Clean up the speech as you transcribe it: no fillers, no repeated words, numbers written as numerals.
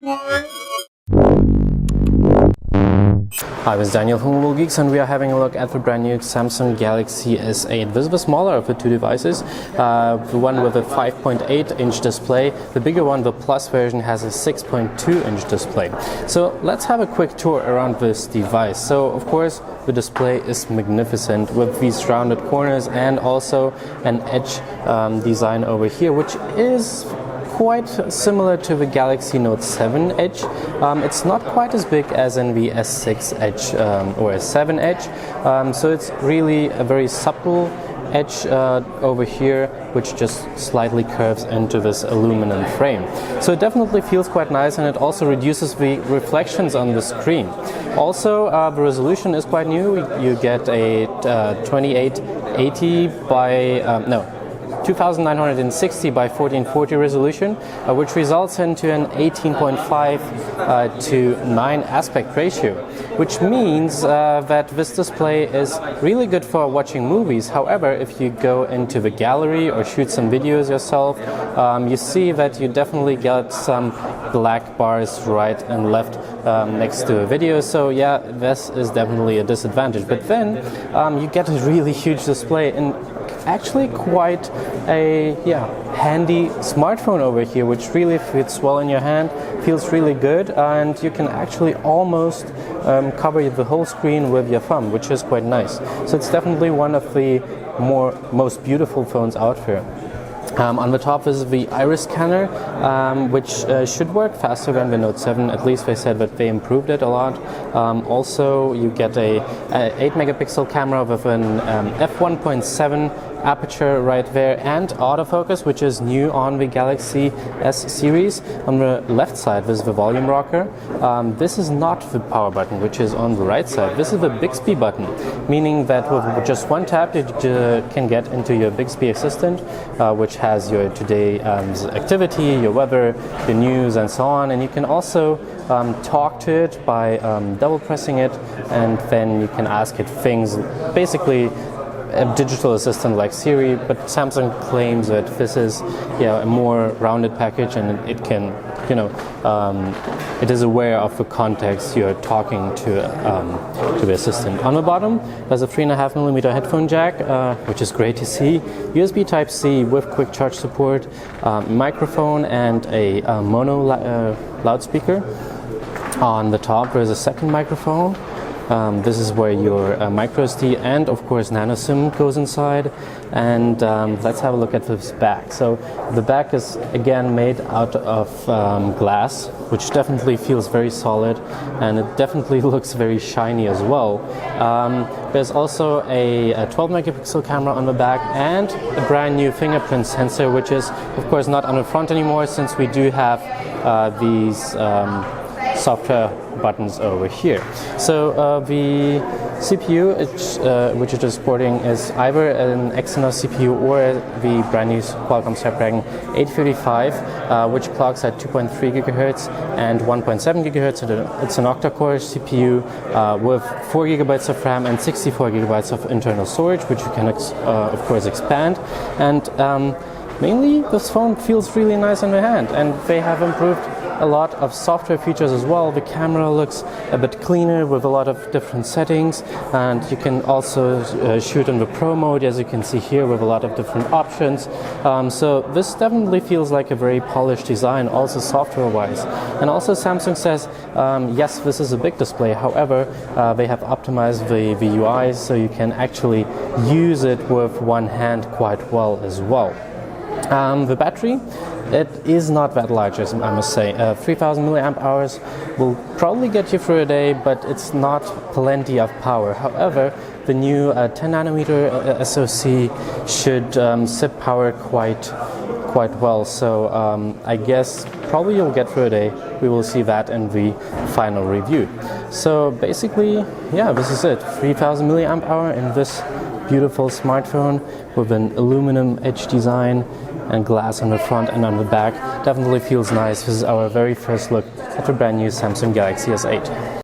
Hi, this is Daniel from Mobile Geeks, and we are having a look at the brand new Samsung Galaxy S8. This is the smaller of the two devices, the one with a 5.8-inch display. The bigger one, the Plus version, has a 6.2-inch display. So let's have a quick tour around this device. So of course the display is magnificent with these rounded corners and also an edge design over here, which is quite similar to the Galaxy Note 7 Edge. It's not quite as big as in the S6 Edge or S7 Edge, so it's really a very supple edge over here, which just slightly curves into this aluminum frame. So it definitely feels quite nice, and it also reduces the reflections on the screen. Also, the resolution is quite new. You get a 2880 by 2960 by 1440 resolution, which results into an 18.5 to 9 aspect ratio, which means that this display is really good for watching movies. However, if you go into the gallery or shoot some videos yourself, you see that you definitely get some black bars right and left next to a video. So yeah, this is definitely a disadvantage. But then you get a really huge display and actually quite a handy smartphone over here, which really fits well in your hand, feels really good, and you can actually almost cover the whole screen with your thumb, which is quite nice. So it's definitely one of the most beautiful phones out there. On the top is the iris scanner, which should work faster than the Note 7. At least they said that they improved it a lot. Also, you get a 8 megapixel camera with an f1.7 aperture right there, and autofocus, which is new on the Galaxy S series. On the left side, this is the volume rocker. This is not the power button, which is on the right side. This is the Bixby button, meaning that with just one tap you can get into your Bixby assistant, which has your today activity, your weather, your news, and so on. And you can also talk to it by double pressing it, and then you can ask it things, basically a digital assistant like Siri, but Samsung claims that this is a more rounded package, and it can, it is aware of the context you're talking to the assistant. On the bottom, there's a 3.5mm headphone jack, which is great to see. USB Type-C with quick charge support, microphone, and a mono loudspeaker. On the top, there's a second microphone. This is where your microSD and of course nano SIM goes inside. And let's have a look at this back. So the back is again made out of glass, which definitely feels very solid, and it definitely looks very shiny as well. There's also a 12 megapixel camera on the back and a brand new fingerprint sensor, which is of course not on the front anymore, since we do have these software buttons over here. So the CPU which it is supporting is either an Exynos CPU or the brand new Qualcomm Snapdragon 835, which clocks at 2.3 gigahertz and 1.7 gigahertz. It's an octa-core CPU with 4 gigabytes of RAM and 64 gigabytes of internal storage, which you can of course expand. And mainly this phone feels really nice in my hand, and they have improved a lot of software features as well. The camera looks a bit cleaner with a lot of different settings, and you can also shoot in the Pro mode, as you can see here, with a lot of different options. So this definitely feels like a very polished design, also software-wise. And also Samsung says, yes, this is a big display, however, they have optimized the UI, so you can actually use it with one hand quite well as well. The battery, it is not that large, I must say. 3000 milliamp hours will probably get you through a day, but it's not plenty of power. However, the new 10 nanometer SoC should sip power quite well. So I guess probably you'll get through a day. We will see that in the final review. So basically, yeah, this is it. 3000 milliamp hour in this beautiful smartphone with an aluminum edge design and glass on the front and on the back. Definitely feels nice. This is our very first look at the brand new Samsung Galaxy S8.